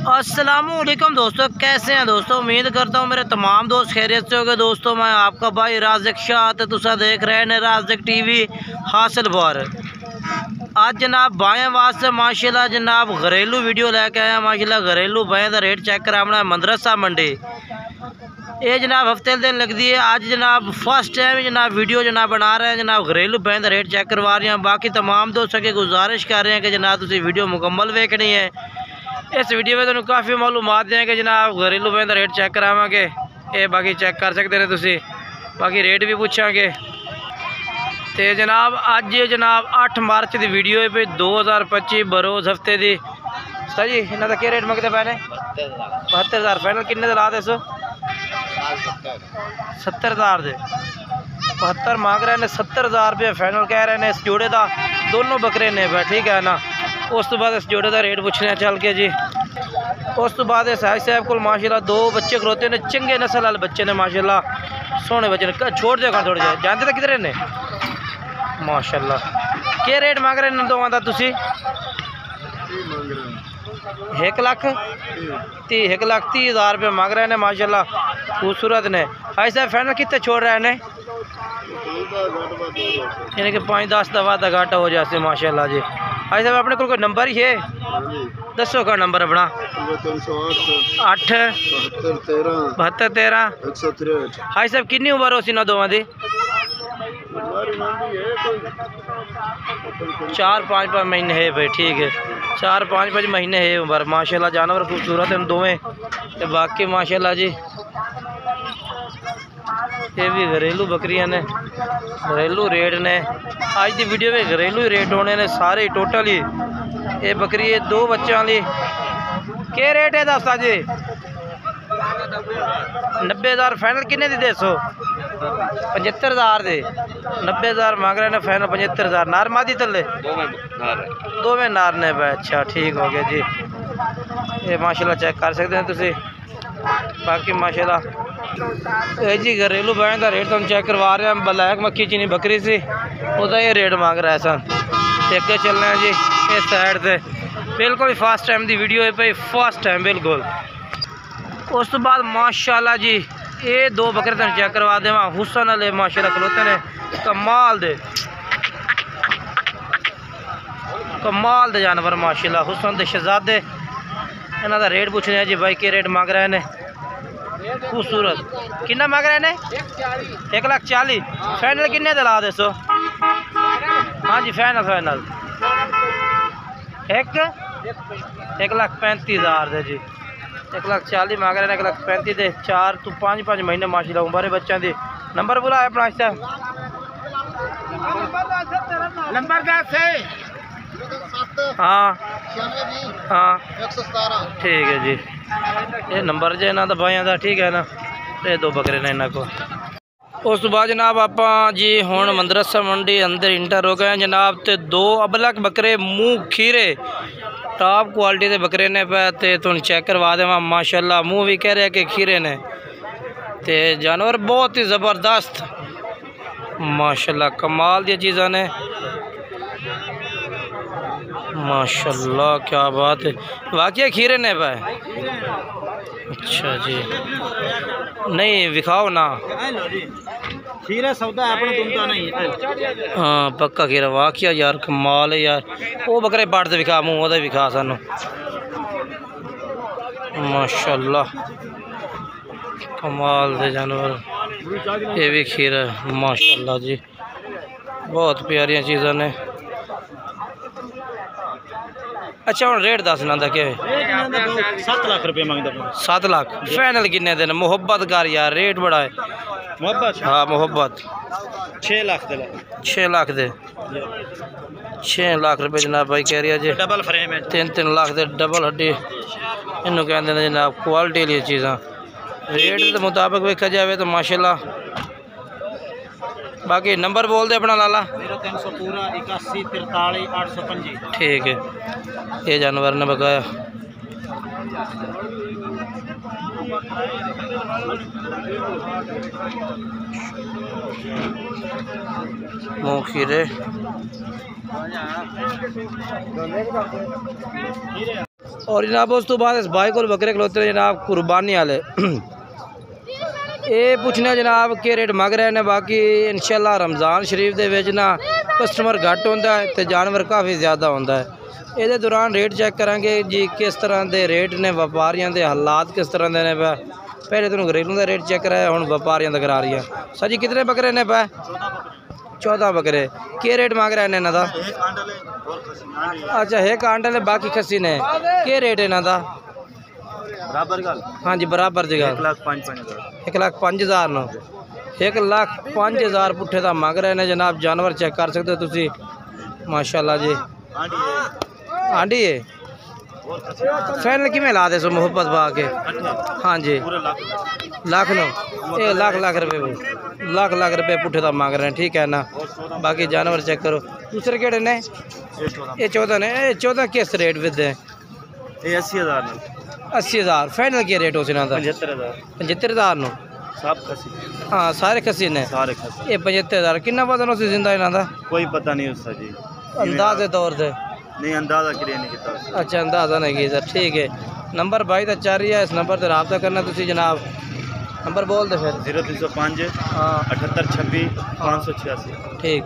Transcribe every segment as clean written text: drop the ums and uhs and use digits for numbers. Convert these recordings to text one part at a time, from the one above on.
अस्सलामुअलैकुम दोस्तों, कैसे हैं दोस्तों। उम्मीद करता हूँ मेरे तमाम दोस्त खैरियत से होंगे। दोस्तों मैं आपका भाई राज़िक शाह ते तुसा देख रहे हैं राज़िक टीवी हासिल बार। आज जनाब बाएँ वास्ते माशाल्लाह जनाब घरेलू वीडियो लेके आए हैं। माशाल्लाह घरेलू बाएँ का रेट चेक कराना है मदरसा मंडी। ये जनाब हफ्ते दिन लगती है। आज जनाब फर्स्ट टाइम जनाब वीडियो जनाब बना रहे हैं। जनाब घरेलू बाएँ का रेट चेक करवा रहे हैं। बाकी तमाम दोस्तों की गुजारिश कर रहे हैं कि जनाब तुम वीडियो मुकम्मल देखनी है। इस वीडियो में तुहानू काफ़ी मालूमात देंगे जनाब घरेलू बाएँ का रेट चेक करावांगे। ये बाकी चेक कर सकते हैं तुसी, बाकी रेट भी पूछांगे। तो जनाब अज जनाब 8 मार्च की वीडियो है भाई 2025 बरोज़ हफ्ते की। सर जी इन्हों का क्या रेट मंगते पे ने? 72,000 फाइनल किन्ने ला दसो? 70,000 दे 72 मांग रहे हैं। 70,000 रुपये फाइनल कह रहे हैं। इस जोड़े का दोनों बकरे ने पे, ठीक है ना। उस तो बाद इस जोड़े का रेट पूछने चल के जी। उस तो बाद साहिब साहब को माशाल्लाह 2 बच्चे खरोते ने, चंगे नस्ल वाले बच्चे ने माशाल्लाह, सोहने बच्चे ने। छोड़ दो थोड़े जे जानते तो किधर ने माशाल्लाह। क्या रेट मांग रहे हैं दोवां दा तुसी? 1,30,000 रुपये मांग रहे हैं माशाल्लाह, खूबसूरत ने। भाई साहब फाइनल कितने छोड़ रहे हैं? यानी कि 5-10 दवा का घाटा हो जाए माशाल्लाह जी। भाई साहब अपने को कोई नंबर ही है? दसो का नंबर अपना। 8 72 13 163। भाई साहब कितनी उम्र हो सी ना दोवां दी? 4-5 महीने है भाई, ठीक है। 4-5 महीने है उम्र माशाल्लाह। जानवर खूबसूरत हैं दोवें। तो बाकी माशाल्लाह जी ये भी घरेलू बकरियां ने, घरेलू रेट ने। आज की वीडियो में घरेलू ही रेट होने ने सारे टोटल ही। ये बकरी है 2 बच्चों वाली। क्या रेट है दस्ता जी? 90,000 फाइनल किन्ने दी दसो? 75,000 दे 90,000 मांग रहे हैं फाइनल। 75,000 नार मादी तले दो में नार ने पे। अच्छा ठीक हो गया जी। ये माशाल्लाह चेक कर सकते हैं तुसी। बाकी माशाल्लाह ये जी घरेलू बाएँ का रेट तुम चेक करवा रहे हैं। ब्लैक मक्खी चीनी बकरी सी उसका ये रेट मांग रहा है सन। अगे चलना है जी इस साइड से। बिल्कुल फर्स्ट टाइम की वीडियो है भाई, फर्स्ट टाइम बिल्कुल। उस तो बाद माशाल्लाह जी ये 2 बकरे तुम चेक करवा देव। हुसन वाले माशाल्लाह खलोते ने, कमाल दे जानवर माशाल्लाह। हुसन दे शहजादे। इन्हों का रेट पूछने जी भाई के रेट मांग रहे हैं? खूबसूरत कितना मांग रहे हैं? 1,40,000 फाइनल किन्ने दिला दसो? हाँ जी फाइनल 1,35,000 दे जी। 1,40,000 मांग रहे हैं। 1,35,000 दे 4 तो 5 महीने माशाल्लाह उम्र बच्चों की। नंबर बोला है अपना इसका? नंबर 10 है। हाँ 117 ठीक है जी। ये नंबर जो इन्हों का बाइया का, ठीक है ना। ये 2 बकरे ने इन्हों को। उस तो बाद जनाब आप जी हुण मदरसा मंडी अंदर इंटर हो गए जनाब। तो 2 अबलक बकरे मुँह खीरे टॉप क्वालिटी के बकरे ने पे। तो तुम चेक करवा देव माशाल्लाह। मुँह भी कह रहे कि खीरे ने। तो जानवर बहुत ही ज़बरदस्त माशाल्लाह, कमाल दी चीज़ा ने माशाल्लाह। क्या बात है, वाकई खीरे ने पे। अच्छा जी नहीं विखाओ ना खीरा सौदा नहीं। हाँ पक्का खीरा वाकई यार, कमाल है यार। वो बकरे पाट से विखा, मुँह वो विखा सानू माशाल्लाह, कमाल दे जानवर। ये भी खीरा माशाल्लाह जी, बहुत प्यारियां चीज़ा ने। अच्छा हम रेट दस ना क्या? 7 लाख रुपये मांगता। 7 लाख फाइनल किन्ने दिन? मुहब्बत कर यार, रेट बड़ा है। मोहब्बत हाँ मुहब्बत 6 लाख दे। 6 लाख दे 6 लाख रुपये जनाब भाई कह रही है जी। डबल फ्रेम है। 3-3 लाख दे डबल हड्डी इनू कहते हैं जनाब। क्वालिटी वाली चीज़ा रेट के मुताबिक देखा जाए तो माशाल्लाह। बाकी नंबर बोल दे अपना लाला। 0300 पूरा 81 43 825 ठीक है। ये जानवर ने बकाया मुँह खीरे और जनाब उस तो बाद इस भाई को बकरे खलोते हैं जनाब कुर्बानी वाले ये पूछना जनाब के रेट मंग रहे हैं। बाकी इंशाल्लाह रमज़ान शरीफ दे विच ना कस्टमर घट होंदा है तो जानवर काफ़ी ज़्यादा होंदा है। ये दौरान रेट चेक करांगे जी किस तरह के रेट ने, व्यापारियों के हालात किस तरह के ने। पहले तो घरेलू का रेट चेक कराया, हुण व्यापारियों का करा रही है। सर जी कितने बकरे ने पै? 14 बकरे। के रेट मांग रहे हैं इन्हों का? अच्छा एक आंडे ने बाकी खस्सी ने। के रेट इन्हों का? बराबर गल। हाँ जी बराबर जी गल। 1,05,000 नो 1,05,000 पुट्ठे का मंग रहे हैं जनाब। जानवर चेक कर सकते हो तुसी माशाल्लाह जी। आंडी है फैनल किमें ला दे सो मुहब्बत पा के? हाँ जी लाख नो ये लाख रुपये लाख रुपये पुट्ठे का मांग रहे हैं, ठीक है ना। बाकी जानवर चेक करो। दूसरे केड़े ने? ये 14 ने। ये 14 किस रेट विद है? 80,000 फैनल के रेट हो 75,000 नो। हाँ सारे खसी ने। ये 75,000 कितना वजन हो जिंदा इन्हों का? कोई पता नहीं उसका जी, अंदाजे तौर से नहीं अंदाजा क्लियर नहीं किया। अच्छा अंदाजा नहीं किया सर, ठीक है। नंबर भाई का चल रही है, इस नंबर से रब्ता करना तुसी जनाब। नंबर बोल दे फिर। 0305 हाँ 78 26 586। ठीक।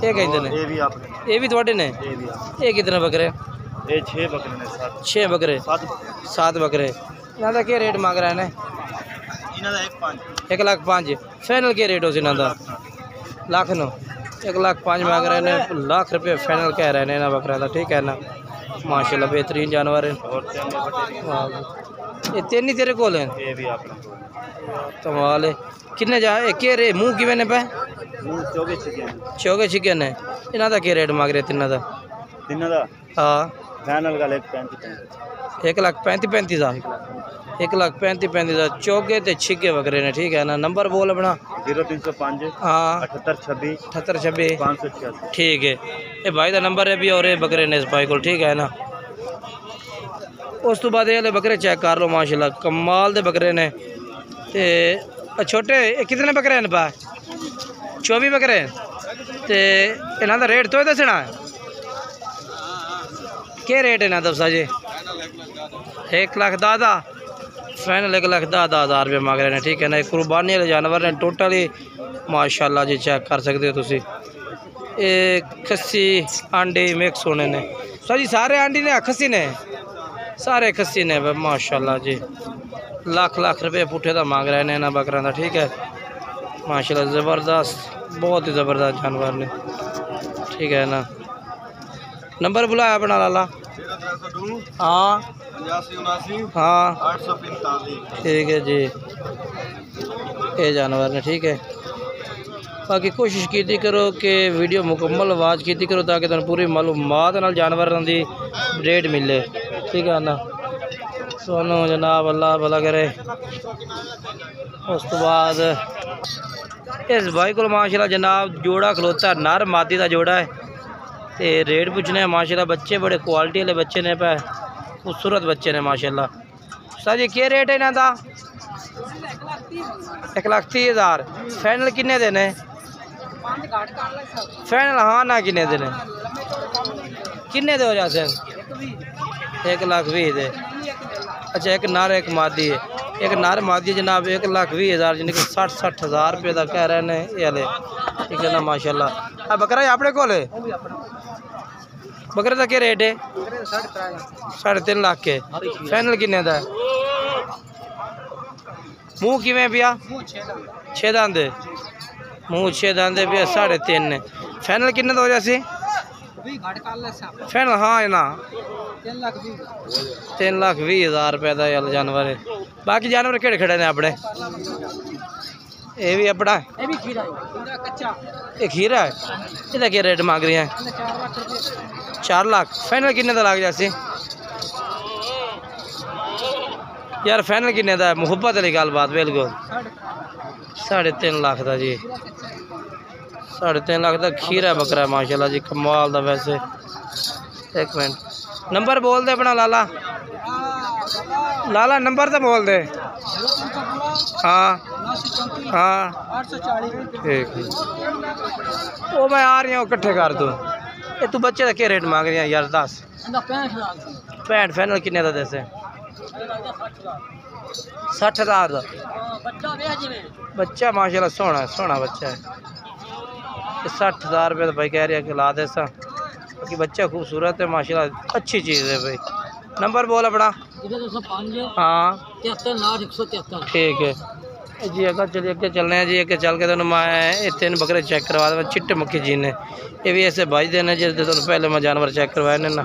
ये कहते ने? ये भी थोड़े ने। ये कितने बकरे? ये 6 बकरे ने। 6 बकरे 7 बकरे। इन्हों का क्या रेट मांग रहे हैं? 1,05,000 फैनल के रेट हो लाख नो 1,05,000 मांग रहे हैं। लाख रुपये फैनल कह रहे हैं ना बकरा का, ठीक है ना। माशाल्लाह बेहतरीन जानवर है। ये 3 ही तेरे को कमाल है। किन्ने जा के रे मुँह किमें ने पे? चौके छिके ने। इन्हों का क्या रेट मांग रहे तिना का? हाँ फैनल का 1,35,000 1,35,000 चौके ते छिके बकरे ने, ठीक है ना। नंबर बोल अपना। 0305 हाँ 78 26 586। ठीक है। ये भाई का नंबर है भी और ये बकरे ने इस भाई को, ठीक है ना। उस तो बाद ये बकरे चेक कर लो माशाल्लाह कमाल दे बकरे ने। ते छोटे कितने बकरे हैं पा? 24 बकरे। ते इन्हों का रेट तो दसना है? क्या रेट है ना दसा जी? 1,10,000 फैनल 1,10,000 रुपये मांग रहे हैं, ठीक है ना। एक कुर्बानी वाले जानवर ने टोटली माशाल्लाह जी चेक कर सकते हो तुसी। एक खस्सी आंडे मिक्स होने ने। सर जी सारे आंडी ने खस्सी ने? सारे खस्सी ने माशाल्लाह जी। लाख रुपये पुट्ठे का मांग रहे हैं ना बकरा का, ठीक है। माशाल्लाह ज़बरदस्त, बहुत ही ज़बरदस्त जानवर ने, ठीक है ना। नंबर बुलाया अपना लाला। हाँ 85 हाँ 845। ठीक है जी। ये जानवर ने, ठीक है। बाकी कोशिश की करो कि वीडियो मुकम्मल आवाज़ की करो ताकि तुम पूरी मालूमात नाल जानवरों की रेट मिले, ठीक है ना। सोनू जनाब अल्लाह भला करे। उस तो बाद इस भाई को माशाल्लाह जनाब जोड़ा खलोता नर मादी का जोड़ा है। तो रेट पूछने हैं माशाल्लाह। बच्चे बड़े क्वालिटी वाले बच्चे ने पे, खूबसूरत बच्चे ने माशाल्लाह। सर जी क्या रेट है इन्हों का? 1,30,000 फैनल किन्ने देने? फैनल हाँ ना किन्ने देने? किन्ने दे हो जाते? 1,20,000 दे। अच्छा एक नर एक मादी है। एक नर मादी जनाब 1,20,000 यानी कि 60,000 रुपये का कह रहे हैं ये वाले, ठीक है ना माशाल्लाह। बकरा है अपने को? बकरे का क्या रेट है? 3.5 लाख के। फैनल किन्ने दा? मुँह किमें पिया? 6 दांद। मुँह 6 दांद पिया 3.5। फैनल किन्ने दा हो जासी? फैनल हाँ है ना 3,20,000 रुपये का यार जानवर है। बाकी जानवर केड़े खड़े ने अपने? ये भी अपना ये खीरा है। इसका क्या रेट मांग रही है? 4 लाख। फैनल किन्ने का लग जासी? यार फैनल किन्ने का? मुहब्बत वाली गल बात बिल्कुल। 3.5 लाख का जी। 3.5 लाख का खीरा बकरा है माशाल्लाह जी, कमाल का। वैसे एक मिनट नंबर बोल दे अपना लाला। लाला नंबर तो बोल दे। हाँ हाँ ठीक है। वो मैं आ रही हूँ इकट्ठे कर दूँ। ये तू बच्चे का क्या रेट मांग रही है यार? 10 65 फाइनल किन्ने का दसे? 60,000 का बच्चा माशाल्लाह सोना बच्चा है। 60,000 रुपये तो भाई कह रही है कि ला दे सा, बाकी बच्चा खूबसूरत है माशाल्लाह, अच्छी चीज़ है भाई। नंबर बोल अपना। हाँ ठीक है जी। अगर चलिए अगे चलने हैं जी, अगे चल के तो मैं इतने बकरे चेक करवा दें, चिट्टे मक्खी जीने ये भी ऐसे भाई देने जिस तो पहले मैं जानवर चेक करवाए ने ना,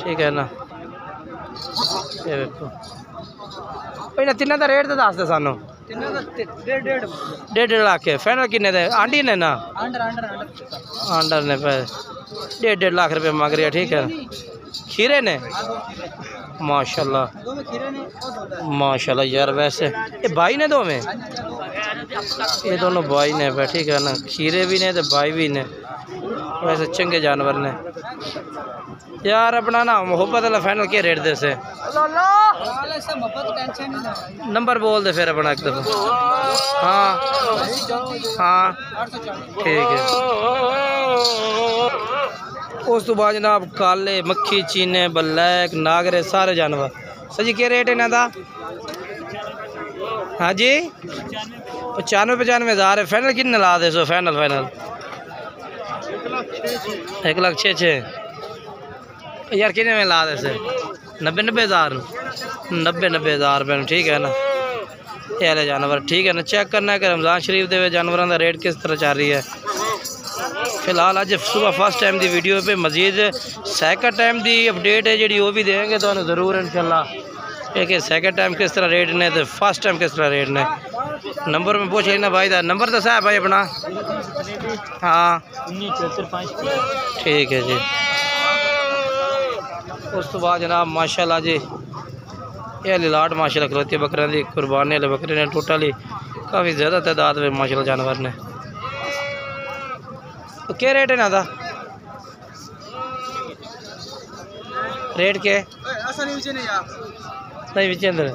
ठीक है ना। ये देखो भाई ना तिन्ना का रेट तो दस दे सानू। 1.5 लाख है फाइनल किन्ने दे? आंडी ने ना अंडर ने पे 1.5 लाख रुपये मांग रही है, ठीक है। खीरे ने माशाल्लाह माशाल्लाह यार, वैसे ये भाई ने दो में, ये दोनों भाई ने पे, ठीक है ना। खीरे भी ने तो भाई भी ने, वैसे चंगे जानवर ने यार। अपना ना मोहब्बत वाला फाइनल क्या रेट दे से? नंबर बोल दे फिर अपना एक दफ़ा। हाँ हाँ ठीक है। उस तो बाद जनाब काले मक्खी चीने ब्लैक नागरे सारे जानवर सर जी क्या रेट है इन्हों का? हाँ जी 95,000 है। फाइनल कितने ला दे सो? फाइनल 1,06,600 यार कितने में ला दे से? 90,000 रुपये, ठीक है ना। ये वाले जानवर ठीक है ना। चेक करना है कि रमज़ान शरीफ के जानवरों का रेट किस तरह चल रही है। फिलहाल अज सुबह फर्स्ट टाइम की वीडियो पे मजीद सैकंड टाइम की अपडेट है जी, वो भी देंगे तो ज़रूर इंशाल्लाह। कि सैकंड टाइम किस तरह रेट ने तो फर्स्ट टाइम किस तरह रेट ने। नंबर में पूछ लेना भाई का नंबर दसा है भाई अपना। हाँ ठीक है जी। उस तो बाद जनाब माशाल्लाह जी ये लाट माशाल्लाह खलोती बकरियां की कुर्बानी वाले बकरे ने टोटली काफ़ी ज़्यादा तादाद में माशाल्लाह जानवर ने। तो क्या रेट है ना था? रेट के नहीं विच अंदर